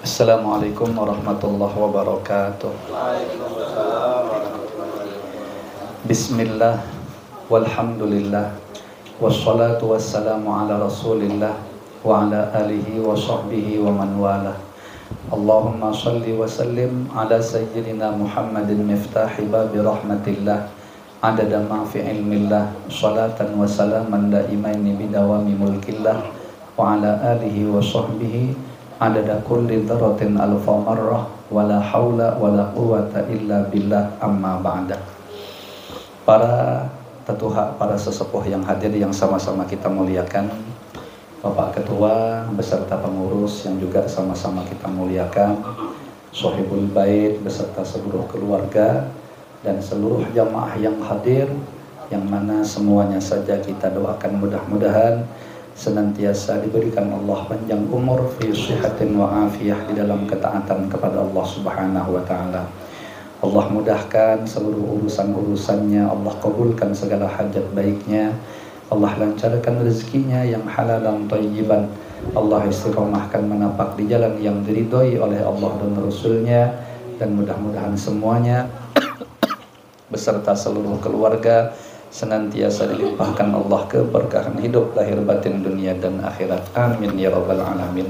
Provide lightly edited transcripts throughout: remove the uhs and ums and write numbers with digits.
Assalamualaikum warahmatullahi wabarakatuh. Bismillah, walhamdulillah, wassalatu wassalamu ala rasulillah wa ala alihi wa sahbihi wa man wala. Allahumma salli wa sallim ala sayyidina Muhammadin miftahi babi rahmatillah adada ma fi ilmillah, salatan wa salaman daimaini bidawami mulkillah wa ala alihi wa sahbihi adada kulli dzarratin alfa marrah wala haula wala quwata illa billah, amma ba'da. Para tetuha, para sesepuh yang hadir yang sama-sama kita muliakan, Bapak Ketua beserta pengurus yang juga sama-sama kita muliakan, Sohibul Bait beserta seluruh keluarga dan seluruh jamaah yang hadir, yang mana semuanya saja kita doakan mudah-mudahan senantiasa diberikan Allah panjang umur fi sihatin wa afiyah di dalam ketaatan kepada Allah Subhanahu wa taala. Allah mudahkan seluruh urusan-urusannya, Allah kabulkan segala hajat baiknya, Allah lancarkan rezekinya yang halalan thayyiban, Allah istiqomahkan menapak di jalan yang diridhoi oleh Allah dan Rasulnya, dan mudah-mudahan semuanya beserta seluruh keluarga senantiasa dilimpahkan Allah keberkahan hidup lahir batin dunia dan akhirat. Amin ya rabbal alamin.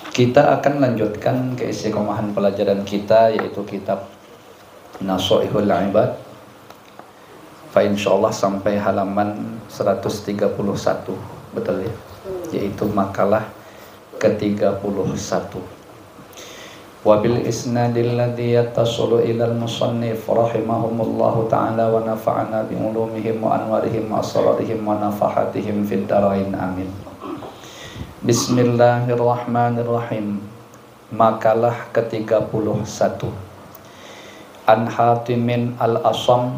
Kita akan lanjutkan keistiqomahan pelajaran kita, yaitu kitab Nasoihul Ibad. Fa insyaallah sampai halaman 131, betul ya? Yaitu makalah ke-31. Wabil isnadil ladzi yatasulu ilal musannif rahimahumullahu ta'ala wa nafa'ana bi ulumihim wa anwarihim wa asrarihim wa nafahatihim fid darain, amin. Bismillahirrahmanirrahim. Makalah ke-31. An Hatimin al-Asam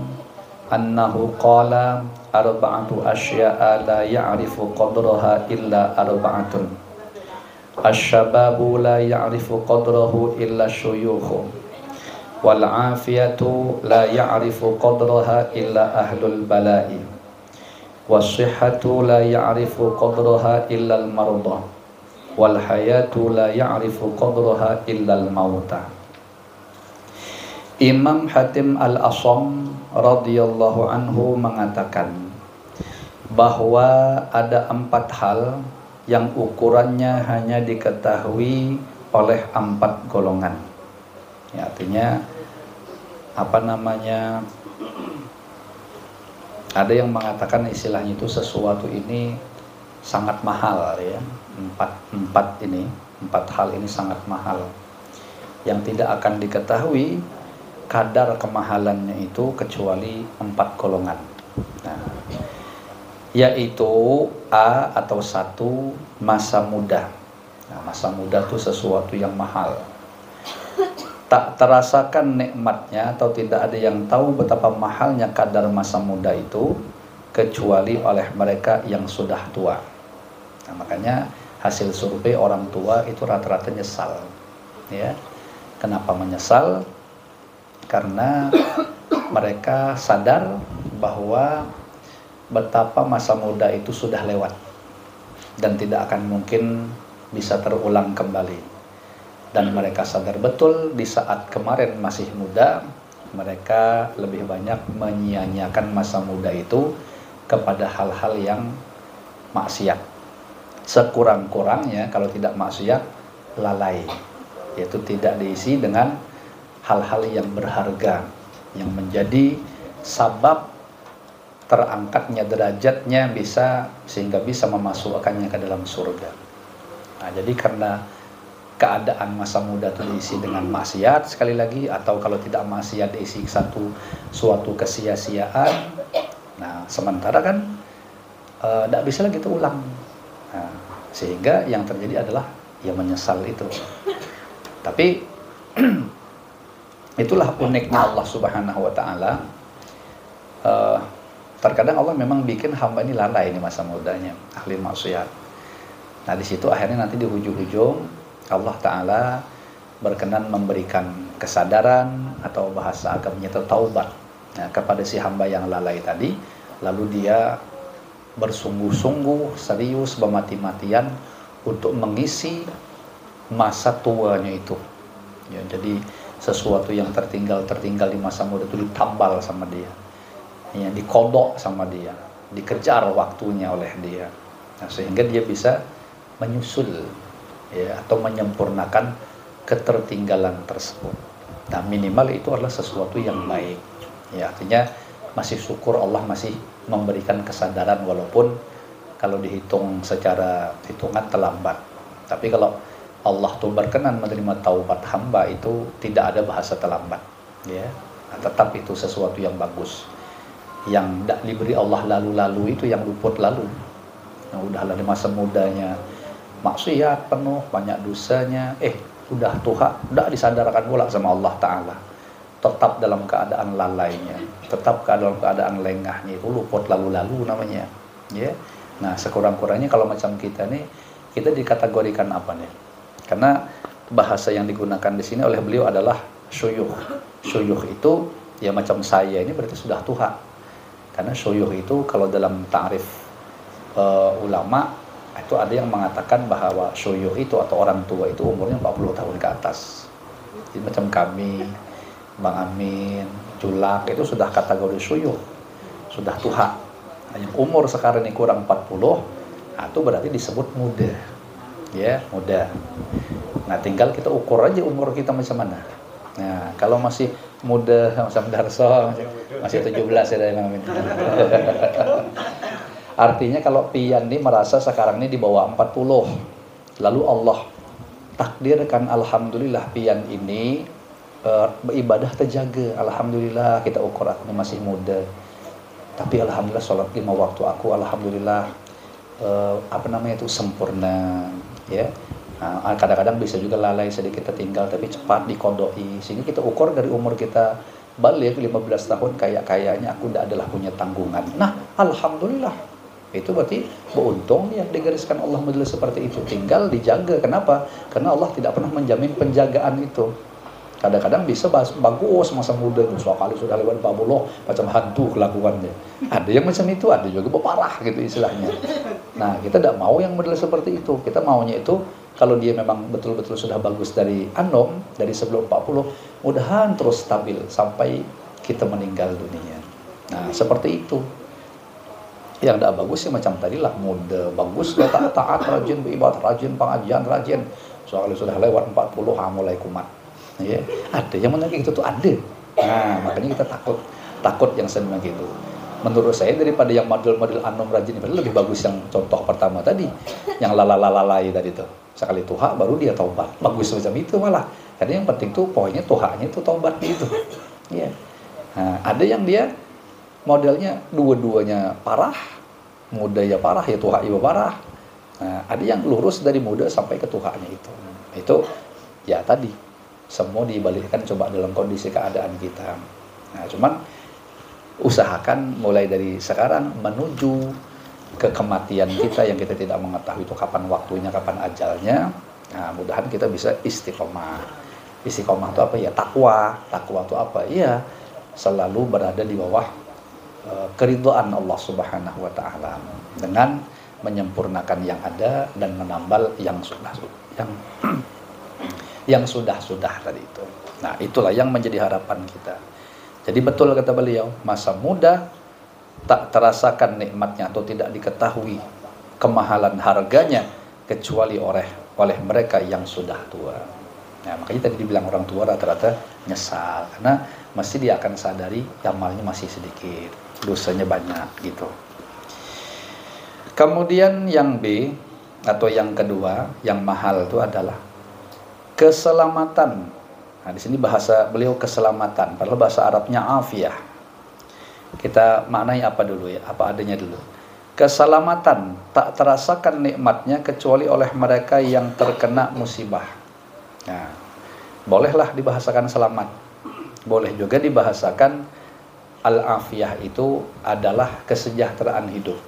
annahu qala arba'atu asya'a la ya'rifu qadraha illa arba'atun. Asy-syababu la ya'rifu qadrahu illa syuyukhu, wal 'afiyatu la ya'rifu qadraha illa ahlul bala'i, was-sihhatu la ya'rifu qadraha illa al-marda, wal hayatu la ya'rifu qadraha illa al-mauta. Imam Hatim al-Asam radhiyallahu anhu mengatakan bahwa ada 4 hal yang ukurannya hanya diketahui oleh 4 golongan. Ya, artinya ada yang mengatakan istilahnya itu sesuatu ini sangat mahal ya. 4 hal ini sangat mahal, yang tidak akan diketahui kadar kemahalannya itu kecuali 4 golongan. Nah, yaitu A atau 1, masa muda. Nah, masa muda itu sesuatu yang mahal. Tak terasakan nikmatnya atau tidak ada yang tahu betapa mahalnya kadar masa muda itu kecuali oleh mereka yang sudah tua. Nah, makanya hasil survei orang tua itu rata-rata nyesal. Ya. Kenapa menyesal? Karena mereka sadar bahwa betapa masa muda itu sudah lewat dan tidak akan mungkin bisa terulang kembali. Dan mereka sadar betul di saat kemarin masih muda, mereka lebih banyak menyia-nyiakan masa muda itu kepada hal-hal yang maksiat. Sekurang-kurangnya kalau tidak maksiat, lalai, yaitu tidak diisi dengan hal-hal yang berharga yang menjadi sabab terangkatnya derajatnya sehingga bisa memasukkannya ke dalam surga. Nah, jadi karena keadaan masa muda itu diisi dengan maksiat sekali lagi, atau kalau tidak maksiat diisi suatu kesia-siaan. Nah, sementara kan tidak bisa lagi itu ulang. Nah, sehingga yang terjadi adalah ya menyesal itu. Tapi itulah uniknya Allah Subhanahu wa taala. Terkadang Allah memang bikin hamba ini lalai ini masa mudanya, ahli maksiat. Nah, di situ akhirnya nanti di ujung-ujung Allah Ta'ala berkenan memberikan kesadaran atau bahasa agamanya itu taubat kepada si hamba yang lalai tadi. Lalu dia bersungguh-sungguh, serius, bermati-matian untuk mengisi masa tuanya itu. Ya, jadi sesuatu yang tertinggal di masa muda itu ditambal sama dia, ya, dikodok sama dia, dikejar waktunya oleh dia. Nah, sehingga dia bisa menyusul, ya, atau menyempurnakan ketertinggalan tersebut. Nah, minimal itu adalah sesuatu yang baik. Ya, artinya masih syukur Allah masih memberikan kesadaran, walaupun kalau dihitung secara hitungan terlambat. Tapi kalau Allah tuh berkenan menerima taubat hamba, itu tidak ada bahasa terlambat, ya. Nah, tetap itu sesuatu yang bagus. Yang tidak diberi Allah lalu-lalu itu yang luput lalu. Nah, udahlah di masa mudanya maksiat penuh, banyak dosanya, udah tuha, udah disadarkan pula sama Allah Ta'ala, tetap dalam keadaan lalainya, tetap dalam keadaan lengahnya, itu luput lalu-lalu namanya, ya. Nah, sekurang-kurangnya kalau macam kita nih, kita dikategorikan apa nih? Karena bahasa yang digunakan di sini oleh beliau adalah syuyukh. Syuyukh itu ya macam saya ini berarti sudah tuha. Karena syuyukh itu kalau dalam ta'rif ulama itu ada yang mengatakan bahwa syuyukh itu atau orang tua itu umurnya 40 tahun ke atas. Jadi macam kami, Bang Amin, Julak itu sudah kategori syuyukh, sudah tuha. Nah, yang umur sekarang ini kurang 40, nah, itu berarti disebut muda. Ya, muda. Nah, tinggal kita ukur aja umur kita macam mana. Nah, kalau masih muda macam Darso, masih 17 ya Bang Amin. Artinya kalau pian ini merasa sekarang ini di bawah 40, lalu Allah takdirkan alhamdulillah pian ini beribadah terjaga, alhamdulillah kita ukur aku masih muda. Tapi alhamdulillah sholat 5 waktu aku alhamdulillah sempurna, ya. Nah, kadang-kadang bisa juga lalai sedikit tertinggal, tapi cepat dikodoi, sehingga kita ukur dari umur kita balik 15 tahun kayaknya aku tidak adalah punya tanggungan. Nah, alhamdulillah itu berarti beruntung ya digariskan Allah model seperti itu. Tinggal dijaga. Kenapa? Karena Allah tidak pernah menjamin penjagaan itu. Kadang-kadang bisa bagus masa muda itu, sekali sudah lewat 40 macam hantu kelakuannya. Ada yang macam itu, ada juga berparah gitu istilahnya. Nah, kita tidak mau yang model seperti itu. Kita maunya itu kalau dia memang betul-betul sudah bagus dari anom, dari sebelum 40, mudahan terus stabil sampai kita meninggal dunia. Nah, seperti itu. Yang tidak bagus sih macam tadilah, muda bagus, taat, rajin beribadah, rajin pengajian, rajin. Soalnya sudah lewat 40, mulai kumat. Ya, ada yang menarik itu tuh ada. Nah, makanya kita takut yang senang gitu. Menurut saya daripada yang model-model anom rajin itu lebih bagus yang contoh pertama tadi, yang lalalalai tadi tuh. Sekali tuha baru dia taubat. Bagus macam itu malah. Karena yang penting tuh poinnya tuhanya itu taubat itu. Ya. Nah, ada yang dia modelnya dua-duanya parah, muda ya parah, ya tuha juga parah. Nah, ada yang lurus dari muda sampai ke tuhanya itu. Itu ya tadi. Semua dibalikkan coba dalam kondisi keadaan kita. Nah, cuman usahakan mulai dari sekarang menuju ke kematian kita yang kita tidak mengetahui itu kapan waktunya, kapan ajalnya. Nah, mudahan kita bisa istiqomah. Istiqomah itu apa ya? Takwa. Takwa itu apa? Iya, selalu berada di bawah keridhaan Allah Subhanahu wa taala dengan menyempurnakan yang ada dan menambal yang sudah tadi itu. Nah, itulah yang menjadi harapan kita. Jadi betul kata beliau, masa muda tak terasakan nikmatnya atau tidak diketahui kemahalan harganya kecuali oleh mereka yang sudah tua. Nah, makanya tadi dibilang orang tua rata-rata nyesal karena mesti dia akan sadari amalnya masih sedikit, dosanya banyak gitu. Kemudian yang B atau yang kedua, yang mahal itu adalah keselamatan. Nah, di sini bahasa beliau keselamatan, padahal bahasa Arabnya afiyah. Kita maknai apa dulu ya? Apa adanya dulu. Keselamatan tak terasakan nikmatnya kecuali oleh mereka yang terkena musibah. Nah, bolehlah dibahasakan selamat. Boleh juga dibahasakan al-afiyah itu adalah kesejahteraan hidup.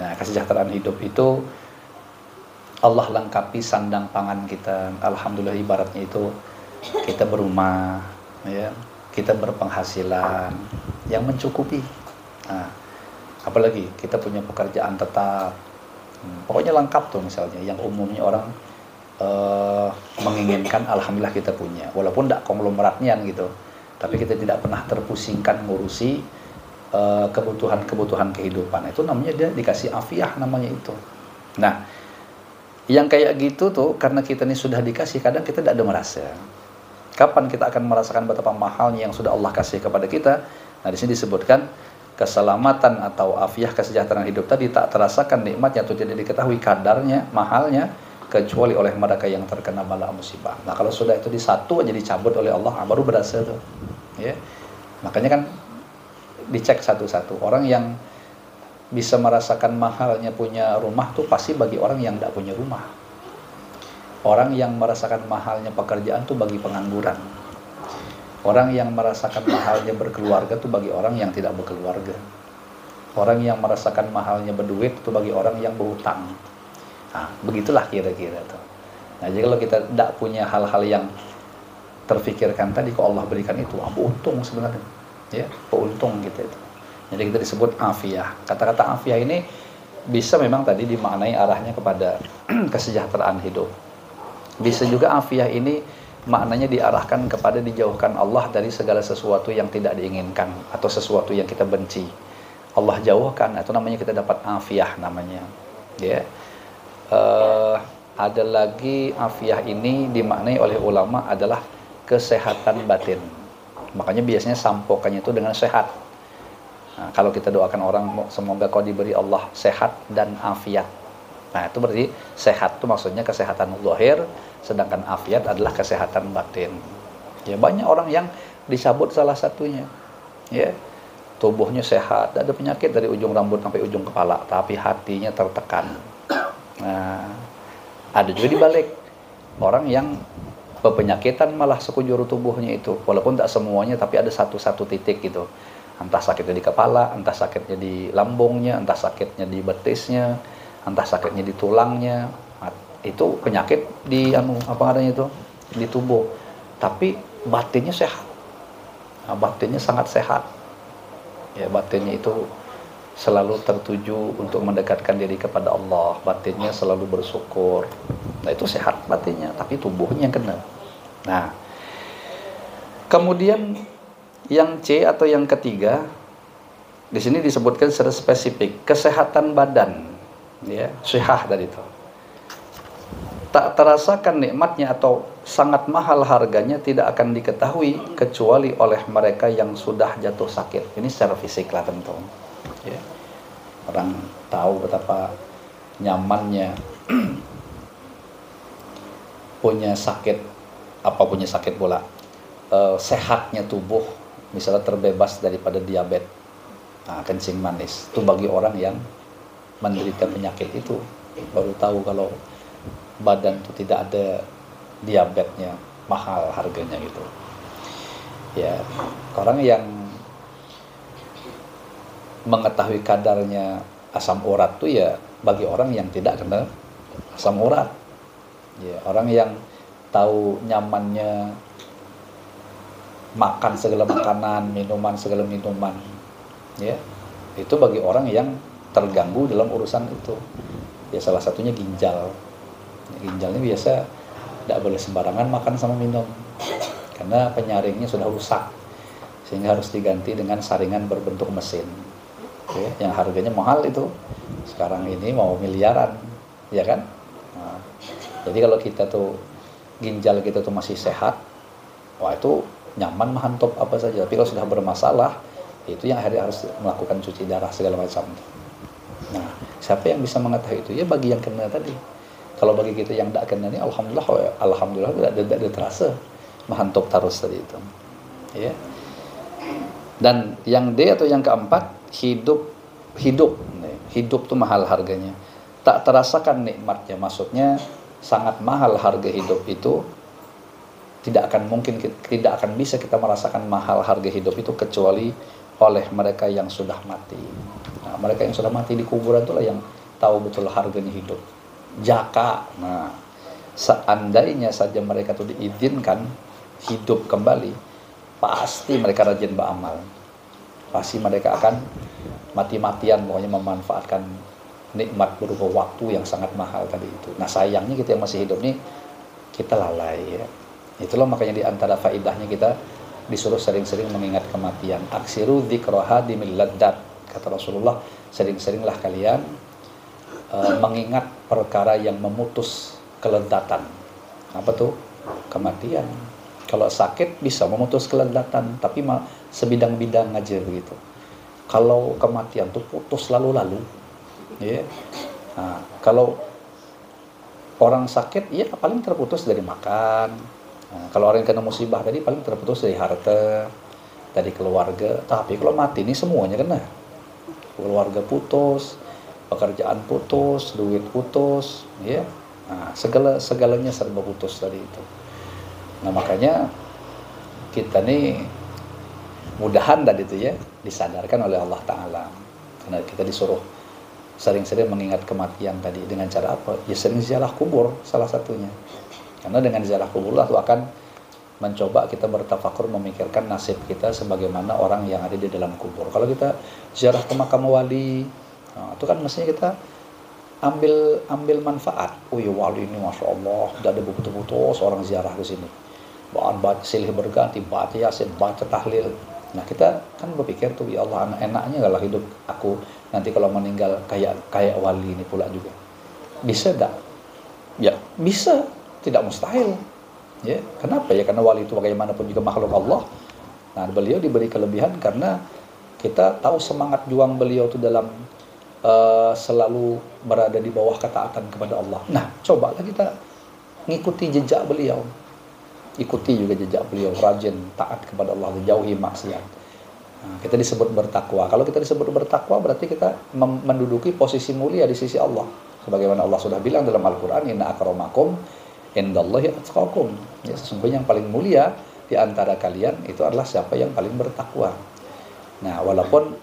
Nah, kesejahteraan hidup itu Allah lengkapi sandang pangan kita. Alhamdulillah ibaratnya itu kita berumah, ya, kita berpenghasilan yang mencukupi. Nah, apalagi kita punya pekerjaan tetap. Pokoknya lengkap tuh misalnya. Yang umumnya orang menginginkan alhamdulillah kita punya, walaupun tidak konglomeratnya gitu, tapi kita tidak pernah terpusingkan ngurusi kebutuhan-kebutuhan kehidupan. Itu namanya dia dikasih afiah namanya itu. Nah, yang kayak gitu tuh karena kita ini sudah dikasih, kadang kita tidak ada merasa. Kapan kita akan merasakan betapa mahalnya yang sudah Allah kasih kepada kita? Nah, di sini disebutkan keselamatan atau afiah kesejahteraan hidup tadi tak terasakan nikmatnya atau tidak diketahui kadarnya, mahalnya, kecuali oleh mereka yang terkena bala musibah. Nah, kalau sudah itu disatu aja dicabut oleh Allah, baru berasa tuh. Ya. Makanya kan dicek satu-satu. Orang yang bisa merasakan mahalnya punya rumah tuh pasti bagi orang yang tidak punya rumah. Orang yang merasakan mahalnya pekerjaan tuh bagi pengangguran. Orang yang merasakan mahalnya berkeluarga tuh bagi orang yang tidak berkeluarga. Orang yang merasakan mahalnya berduit tuh bagi orang yang berhutang. Nah, begitulah kira-kira tuh. Nah, jadi kalau kita tidak punya hal-hal yang terfikirkan tadi, kok Allah berikan itu, untung sebenarnya. Ya, untung gitu itu. Jadi kita disebut afiah. Kata-kata afiah ini bisa memang tadi dimaknai arahnya kepada kesejahteraan hidup. Bisa juga afiah ini maknanya diarahkan kepada dijauhkan Allah dari segala sesuatu yang tidak diinginkan atau sesuatu yang kita benci. Allah jauhkan, itu namanya kita dapat afiah namanya. Ya. Ada lagi afiah ini dimaknai oleh ulama adalah kesehatan batin. Makanya biasanya sampokannya itu dengan sehat. Nah, kalau kita doakan orang semoga kau diberi Allah sehat dan afiat. Nah, itu berarti sehat itu maksudnya kesehatan zahir, sedangkan afiat adalah kesehatan batin. Ya, banyak orang yang disabut salah satunya. Ya. Tubuhnya sehat, tidak ada penyakit dari ujung rambut sampai ujung kepala, tapi hatinya tertekan. Nah, ada juga dibalik orang yang penyakitan malah sekujur tubuhnya itu, walaupun tak semuanya, tapi ada satu-satu titik gitu. Entah sakitnya di kepala, entah sakitnya di lambungnya, entah sakitnya di betisnya, entah sakitnya di tulangnya. Itu penyakit di apa adanya itu di tubuh, tapi batinnya sehat. Nah, batinnya sangat sehat. Ya, batinnya itu selalu tertuju untuk mendekatkan diri kepada Allah, batinnya selalu bersyukur. Nah, itu sehat batinnya, tapi tubuhnya yang kena. Nah, kemudian yang C atau yang ketiga di sini disebutkan secara spesifik kesehatan badan, ya, sihah tadi itu. Tak terasakan nikmatnya atau sangat mahal harganya tidak akan diketahui kecuali oleh mereka yang sudah jatuh sakit. Ini secara fisik lah tentu. Ya. Orang tahu betapa nyamannya punya sakit, punya sakit pula, sehatnya tubuh, misalnya terbebas daripada diabetes, kencing manis. Itu bagi orang yang menderita penyakit itu baru tahu kalau badan itu tidak ada diabetesnya, mahal harganya gitu. Ya, orang yang mengetahui kadarnya asam urat itu ya bagi orang yang tidak kena asam urat. Ya, orang yang tahu nyamannya makan segala makanan, minuman segala minuman, ya, itu bagi orang yang terganggu dalam urusan itu. Ya, salah satunya ginjal. Ginjalnya biasa tidak boleh sembarangan makan sama minum karena penyaringnya sudah rusak, sehingga harus diganti dengan saringan berbentuk mesin. Ya, yang harganya mahal itu sekarang ini mau miliaran, ya kan? Nah, jadi kalau kita tuh ginjal kita tuh masih sehat, wah itu nyaman mantap apa saja. Tapi kalau sudah bermasalah, itu yang akhirnya harus melakukan cuci darah segala macam. Nah, siapa yang bisa mengetahui itu? Ya bagi yang kena tadi. Kalau bagi kita yang tidak kena ini, alhamdulillah tidak terasa mantap terus tadi itu. Ya. Dan yang D atau yang keempat, hidup tuh mahal harganya, tak terasakan nikmatnya. Maksudnya sangat mahal harga hidup itu, tidak akan bisa kita merasakan mahal harga hidup itu kecuali oleh mereka yang sudah mati. Nah, mereka yang sudah mati di kuburan itulah yang tahu betul harganya hidup. Jaka. Nah, seandainya saja mereka tuh diizinkan hidup kembali, pasti mereka rajin beramal. Pasti mereka akan mati-matian pokoknya memanfaatkan nikmat berupa waktu yang sangat mahal tadi itu. Nah sayangnya kita yang masih hidup nih, kita lalai ya. Itulah makanya di antara faidahnya kita disuruh sering-sering mengingat kematian. Aksiru dzikra hadimil laddat, kata Rasulullah, sering-seringlah kalian mengingat perkara yang memutus kelezatan. Apa tuh? Kematian. Kalau sakit bisa memutus kelezatan, tapi sebidang-bidang aja begitu. Kalau kematian tuh putus lalu-lalu, ya. Nah, kalau orang sakit, ya paling terputus dari makan. Nah, kalau orang yang kena musibah tadi paling terputus dari harta, dari keluarga. Tapi kalau mati ini semuanya kena. Keluarga putus, pekerjaan putus, duit putus, ya. Nah, segalanya serba putus tadi itu. Nah, makanya kita nih mudahan tadi itu ya disadarkan oleh Allah Ta'ala. Karena kita disuruh sering-sering mengingat kematian tadi. Dengan cara apa? Ya sering ziarah kubur salah satunya. Karena dengan ziarah kubur lah itu akan mencoba kita bertafakur memikirkan nasib kita sebagaimana orang yang ada di dalam kubur. Kalau kita ziarah ke makam wali, nah, itu kan mestinya kita ambil manfaat. Oh ya wali ini Masya Allah, tidak ada putus-putus orang ziarah ke sini. Baca silih berganti, baca yasin, baca tahlil. Nah kita kan berpikir tuh, ya Allah enaknya kalau hidup aku nanti kalau meninggal kayak wali ini pula juga. Bisa tak? Ya bisa, tidak mustahil. Ya, kenapa ya? Karena wali itu bagaimanapun juga makhluk Allah. Nah beliau diberi kelebihan karena kita tahu semangat juang beliau itu dalam selalu berada di bawah ketaatan kepada Allah. Nah cobalah kita ngikuti jejak beliau. Ikuti juga jejak beliau, rajin taat kepada Allah, jauhi maksiat. Nah, kita disebut bertakwa. Kalau kita disebut bertakwa berarti kita menduduki posisi mulia di sisi Allah. Sebagaimana Allah sudah bilang dalam Al-Qur'an, inna akramakum indallahi atqakum. Ya, sesungguhnya yang paling mulia di antara kalian itu adalah siapa yang paling bertakwa. Nah, walaupun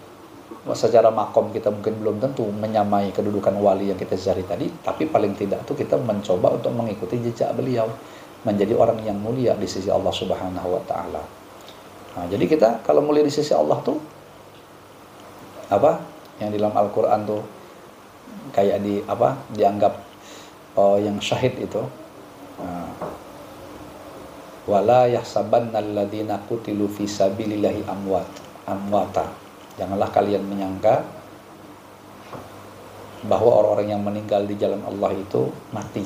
secara makom kita mungkin belum tentu menyamai kedudukan wali yang kita ziarahi tadi, tapi paling tidak itu kita mencoba untuk mengikuti jejak beliau, menjadi orang yang mulia di sisi Allah Subhanahu wa taala. Nah, jadi kita kalau mulia di sisi Allah tuh apa? Yang di dalam Al-Qur'an tuh kayak dianggap yang syahid itu. Wala yahsabannal ladzina qutilu fi sabilillahi amwata. Janganlah kalian menyangka bahwa orang-orang yang meninggal di jalan Allah itu mati.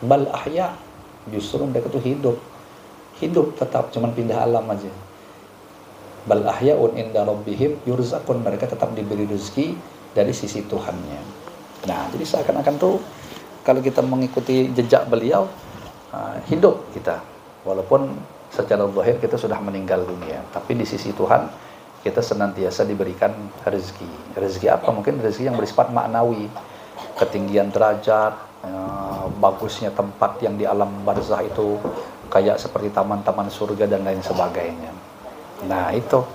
Bal ahya, justru mereka itu hidup tetap, cuman pindah alam aja. Bal ahyaun inda rabbihim yurzaqun, mereka tetap diberi rezeki dari sisi Tuhannya. Nah, jadi seakan-akan tuh kalau kita mengikuti jejak beliau, hidup kita, walaupun secara zahir kita sudah meninggal dunia, tapi di sisi Tuhan kita senantiasa diberikan rezeki. Rezeki apa? Mungkin rezeki yang bersifat maknawi, ketinggian derajat, bagusnya tempat yang di alam barzah itu kayak seperti taman-taman surga dan lain sebagainya. Nah itu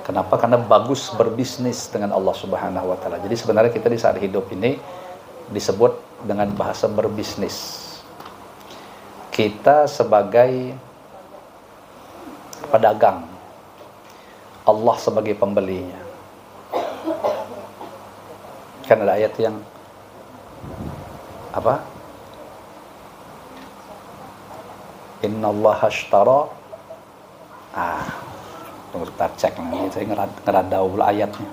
kenapa? Karena bagus berbisnis dengan Allah Subhanahu wa taala. Jadi sebenarnya kita di saat hidup ini disebut dengan bahasa berbisnis. Kita sebagai pedagang, Allah sebagai pembelinya. Kan ada ayat yang apa? Innallaha ashtara. Tunggu kita cek lagi, saya ngeradau pula ayatnya.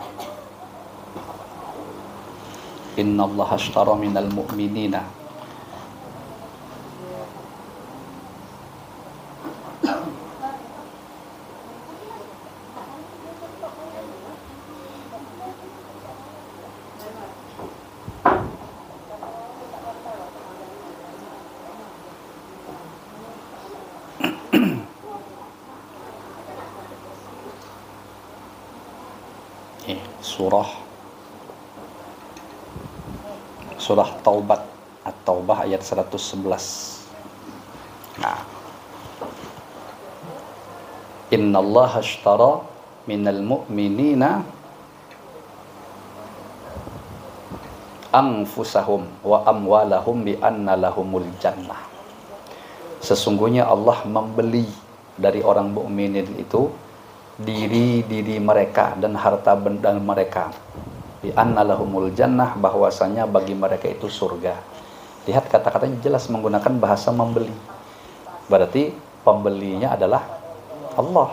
Innallaha ashtara minal mu'minina surah Taubat, At-Taubah ayat 111. Nah, innallaha ashtara minal mu'minina anfusahum wa amwalahum bi anna lahumul jannah. Sesungguhnya Allah membeli dari orang mukminin itu diri mereka dan harta benda mereka Bi anna lahumul jannah, bahwasanya bagi mereka itu surga. Lihat kata-katanya jelas menggunakan bahasa membeli. Berarti pembelinya adalah Allah.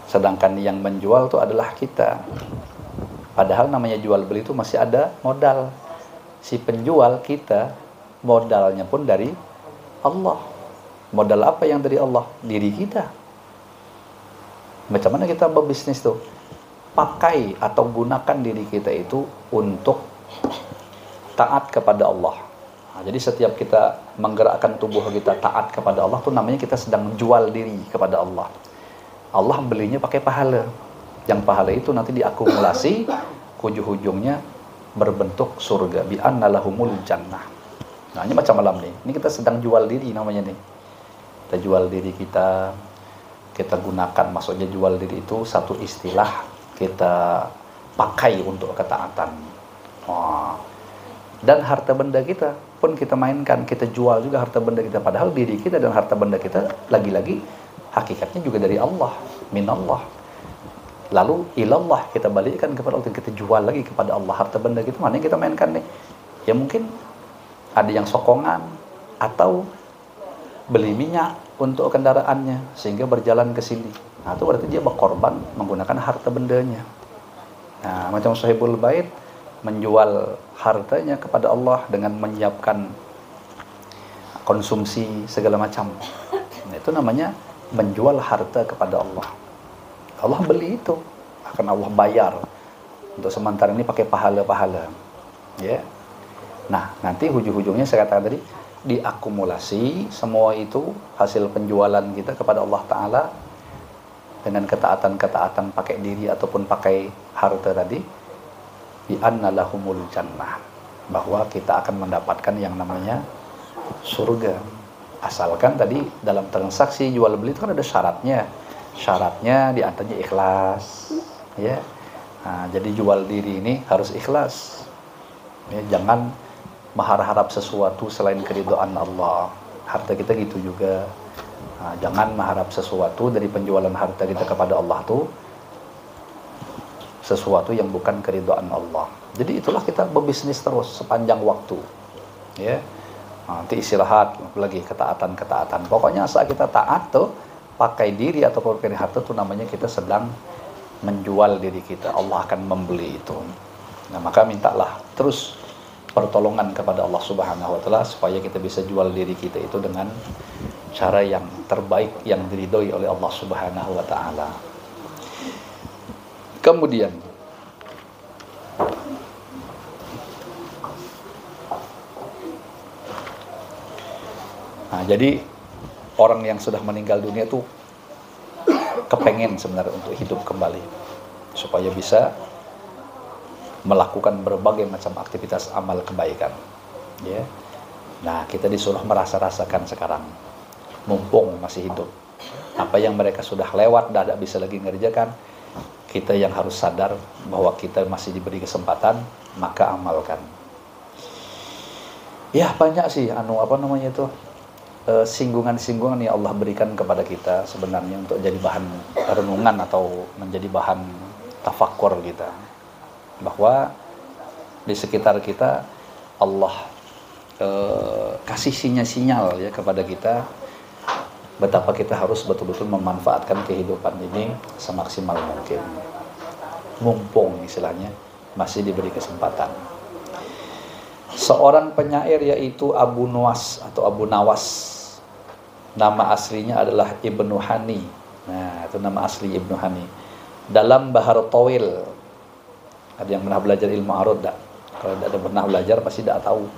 Sedangkan yang menjual itu adalah kita. Padahal namanya jual beli itu masih ada modal. Si penjual kita modalnya pun dari Allah. Modal apa yang dari Allah? Diri kita. Macam mana kita berbisnis tuh? Pakai atau gunakan diri kita itu untuk taat kepada Allah. Nah, jadi setiap kita menggerakkan tubuh kita taat kepada Allah tuh namanya kita sedang menjual diri kepada Allah. Allah belinya pakai pahala. Yang pahala itu nanti diakumulasi, ujung-ujungnya berbentuk surga. Bi anna lahumul jannah. Nah, ini macam malam nih. Ini kita sedang jual diri namanya nih. Kita jual diri kita gunakan, maksudnya jual diri itu satu istilah kita pakai untuk ketaatan. Dan harta benda kita pun kita mainkan, kita jual juga harta benda kita. Padahal diri kita dan harta benda kita lagi-lagi hakikatnya juga dari Allah, minallah. Lalu ilallah, kita balikkan kepada Allah, kita jual lagi kepada Allah. Harta benda kita mana yang kita mainkan nih? Ya mungkin ada yang sokongan atau beli minyak untuk kendaraannya sehingga berjalan ke sini. Nah, itu berarti dia berkorban menggunakan harta bendanya. Nah, macam sahibul bait menjual hartanya kepada Allah dengan menyiapkan konsumsi segala macam. Nah, itu namanya menjual harta kepada Allah. Allah beli itu, akan Allah bayar. Untuk sementara ini pakai pahala-pahala. Ya. Nah, nanti ujung-ujungnya saya katakan tadi, diakumulasi semua itu hasil penjualan kita kepada Allah Ta'ala dengan ketaatan-ketaatan pakai diri ataupun pakai harta tadi, bi anna lahumul jannah, bahwa kita akan mendapatkan yang namanya surga. Asalkan tadi dalam transaksi jual beli itu kan ada syaratnya diantaranya ikhlas, ya. Nah, jadi jual diri ini harus ikhlas, ya, jangan mengharap sesuatu selain keridhaan Allah. Harta kita gitu juga. Nah, jangan mengharap sesuatu dari penjualan harta kita kepada Allah tuh sesuatu yang bukan keridhaan Allah. Jadi itulah kita berbisnis terus sepanjang waktu. Ya. Nanti istirahat lagi ketaatan. Pokoknya saat kita taat tuh pakai diri atau pakai harta tuh namanya kita sedang menjual diri kita. Allah akan membeli itu. Nah, maka mintalah terus pertolongan kepada Allah Subhanahu wa taala supaya kita bisa jual diri kita itu dengan cara yang terbaik yang diridhoi oleh Allah Subhanahu wa taala. Kemudian jadi orang yang sudah meninggal dunia tuh kepengen sebenarnya untuk hidup kembali supaya bisa melakukan berbagai macam aktivitas amal kebaikan, ya. Nah, kita disuruh merasa-rasakan sekarang, mumpung masih hidup. Apa yang mereka sudah lewat, dah tidak bisa lagi ngerjakan, kita yang harus sadar bahwa kita masih diberi kesempatan, maka amalkan. Ya banyak sih, singgungan-singgungan yang Allah berikan kepada kita sebenarnya untuk jadi bahan renungan atau menjadi bahan tafakkur kita. Bahwa di sekitar kita Allah kasih sinyal-sinyal ya kepada kita betapa kita harus betul-betul memanfaatkan kehidupan ini semaksimal mungkin, mumpung istilahnya masih diberi kesempatan. Seorang penyair yaitu Abu Nuwas atau Abu Nawas, nama aslinya adalah Ibnu Hani. Nah, itu nama asli Ibnu Hani. Dalam Bahar Tawil, ada yang pernah belajar ilmu arud tak? Kalau tidak ada pernah belajar pasti tidak tahu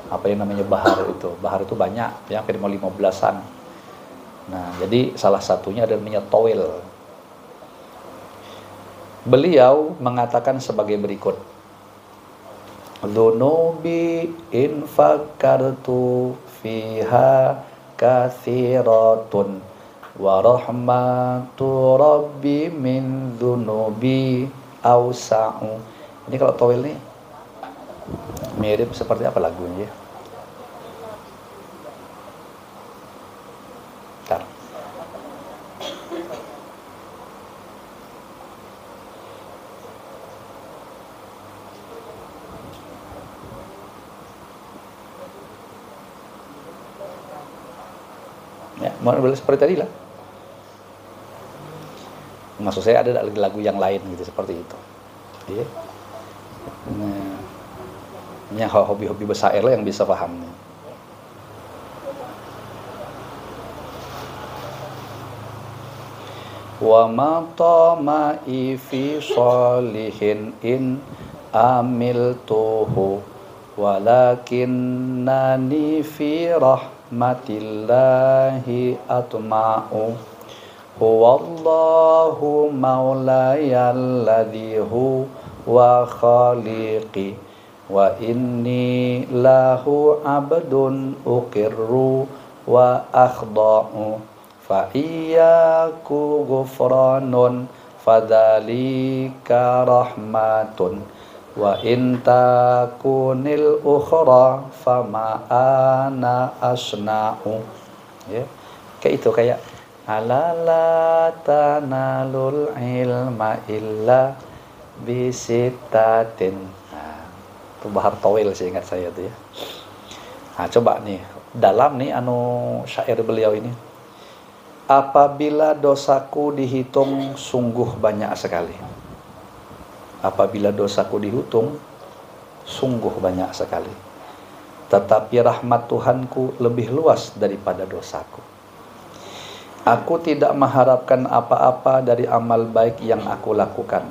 apa yang namanya bahar itu. Bahar itu banyak, ya, hampir 15-an. Nah, jadi salah satunya adalah namanya Tawil. Beliau mengatakan sebagai berikut. Dzunubi in fakkartu fiha kathiratun wa rahmatu rabbi min dzunubi awsa'u. Ini kalau Tawil nih mirip seperti apa lagunya ya? Bentar. Ya, model seperti tadi lah. Maksud saya ada lagu yang lain gitu seperti itu. Iya. Nah, ini hobi-hobi besar lah yang bisa paham. Wa ma tama'i fi sholihin in amiltuhu walakinnani fi rahmatillahi atma'u huwallahu maulaya alladhi huwa khaliqi wa inni lahu abdun uqirru wa akhda'u fa iyyaku ghufranun fadzalika rahmatun wa in takunil ukhra fama ana asna'u. Ya, kayak itu, kayak ala la tanalul ilma illa bisitatin. Nah, itu Bahar Tawil sih, ingat saya tuh ya. Nah, coba nih dalam nih syair beliau ini. Apabila dosaku dihitung sungguh banyak sekali. Apabila dosaku dihitung sungguh banyak sekali. Tetapi rahmat Tuhanku lebih luas daripada dosaku. Aku tidak mengharapkan apa-apa dari amal baik yang aku lakukan.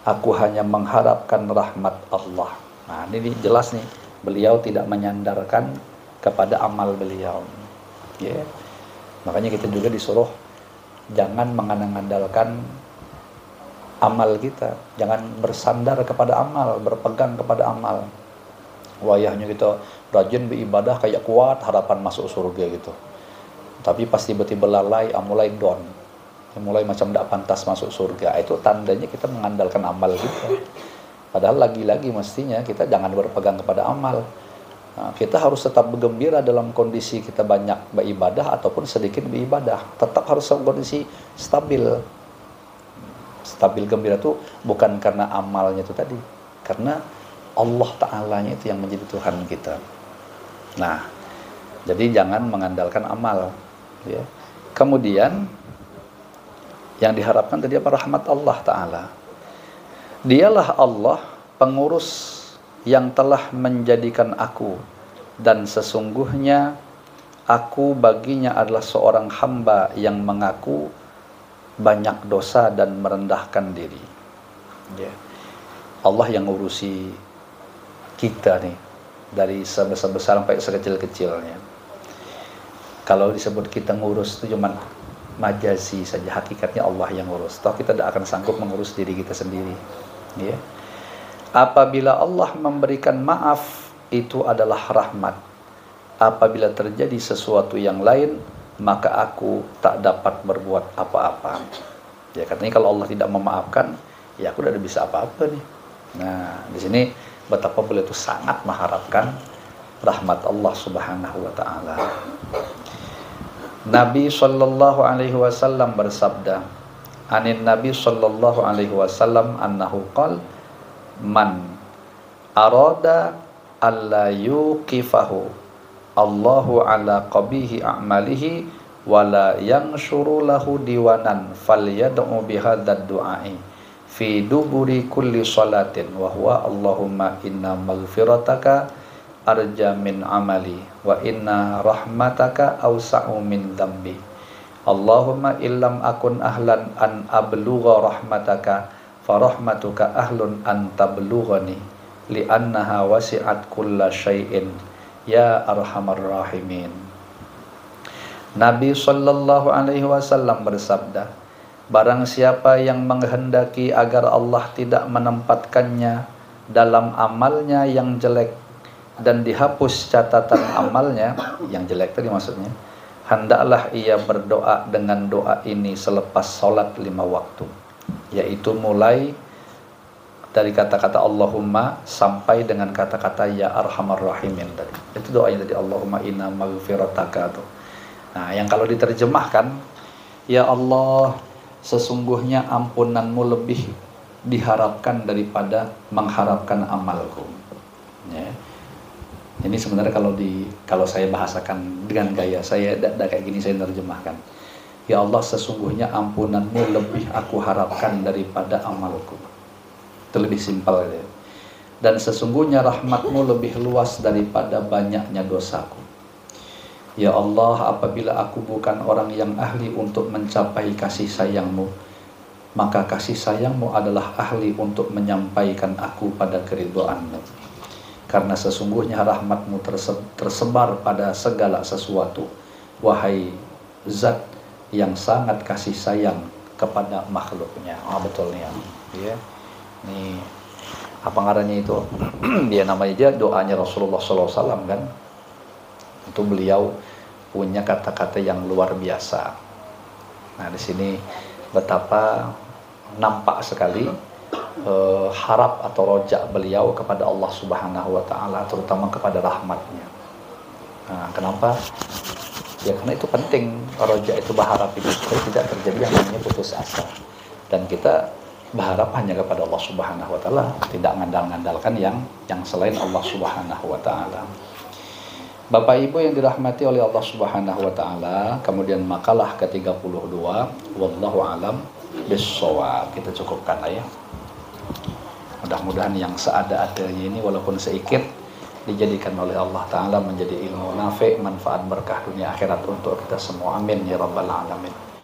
Aku hanya mengharapkan rahmat Allah. Nah, ini jelas nih, beliau tidak menyandarkan kepada amal beliau. Ya. Makanya kita juga disuruh jangan mengandalkan amal kita, jangan bersandar kepada amal, berpegang kepada amal. Wayahnya kita rajin beribadah kayak kuat harapan masuk surga gitu. Tapi pas tiba-tiba lalai, mulai down, mulai macam tidak pantas masuk surga. Itu tandanya kita mengandalkan amal kita. Padahal lagi-lagi mestinya kita jangan berpegang kepada amal. Nah, kita harus tetap bergembira dalam kondisi kita banyak beribadah ataupun sedikit beribadah. Tetap harus dalam kondisi stabil. Stabil gembira itu bukan karena amalnya itu tadi, karena Allah Ta'alanya itu yang menjadi Tuhan kita. Nah, jadi jangan mengandalkan amal. Ya. Kemudian yang diharapkan tadi apa? Rahmat Allah Ta'ala. Dialah Allah pengurus yang telah menjadikan aku, dan sesungguhnya aku baginya adalah seorang hamba yang mengaku banyak dosa dan merendahkan diri. Ya. Allah yang ngurusi kita nih dari sebesar-besar sampai sekecil-kecilnya. Kalau disebut kita ngurus itu cuma majazi saja, hakikatnya Allah yang ngurus. Toh kita tidak akan sanggup mengurus diri kita sendiri. Ya. Apabila Allah memberikan maaf, itu adalah rahmat. Apabila terjadi sesuatu yang lain, maka aku tak dapat berbuat apa-apa. Ya, katanya kalau Allah tidak memaafkan, ya aku tidak bisa apa-apa nih. Nah, di sini betapa beliau itu sangat mengharapkan rahmat Allah Subhanahu wa taala. Nabi sallallahu alaihi wasallam bersabda, anin Nabi sallallahu alaihi wasallam annahu qala man arada alla yuqifahu Allahu ala qabihi a'malihi wala yanshuru lahu diwanan falyad'u bihadzal du'ai fi duburi kulli salatin wa huwa Allahumma inna maghfirataka arja min amali wa inna rahmataka awsa'u min dhanbi Allahumma illam akun ahlan an ablugha rahmataka farahmatuka ahlun an tablughani li'annaha wasi'at kulla syai'in ya arhamar rahimin. Nabi sallallahu alaihi wasallam bersabda, barang siapa yang menghendaki agar Allah tidak menempatkannya dalam amalnya yang jelek dan dihapus catatan amalnya yang jelek tadi maksudnya, hendaklah ia berdoa dengan doa ini selepas sholat 5 waktu, yaitu mulai dari kata-kata Allahumma sampai dengan kata-kata ya arhamar rahimin tadi. Itu doanya tadi, Allahumma inna maghfirataka tuh. Nah, yang kalau diterjemahkan, ya Allah, sesungguhnya ampunanmu lebih diharapkan daripada mengharapkan amalku. Ya. Ini sebenarnya kalau saya bahasakan dengan gaya saya tidak kayak gini saya terjemahkan. Ya Allah, sesungguhnya ampunanmu lebih aku harapkan daripada amalku. Itu lebih simpel ya. Dan sesungguhnya rahmatmu lebih luas daripada banyaknya dosaku. Ya Allah, apabila aku bukan orang yang ahli untuk mencapai kasih sayangmu, maka kasih sayangmu adalah ahli untuk menyampaikan aku pada keridhoanmu. Karena sesungguhnya rahmatmu tersebar pada segala sesuatu. Wahai zat yang sangat kasih sayang kepada makhluknya. Betul nih ya. Ini apa ngarannya itu? Dia namanya aja doanya Rasulullah SAW kan. Itu beliau punya kata-kata yang luar biasa. Nah di sini betapa nampak sekali harap atau rojak beliau kepada Allah Subhanahu wa Ta'ala, terutama kepada rahmatnya. Nah, kenapa? Ya karena itu penting, rojak itu berharap itu supaya tidak terjadi yang namanya putus asa. Dan kita berharap hanya kepada Allah Subhanahu wa Ta'ala, tidak ngandal-ngandalkan yang selain Allah Subhanahu wa Ta'ala. Bapak Ibu yang dirahmati oleh Allah Subhanahu wa Ta'ala, kemudian makalah ke-32, wallahu alam bissawab. Kita cukupkan lah ya. Mudah-mudahan yang seada-adanya ini walaupun sedikit dijadikan oleh Allah Ta'ala menjadi ilmu nafi', manfaat berkah dunia akhirat untuk kita semua. Amin ya rabbal alamin.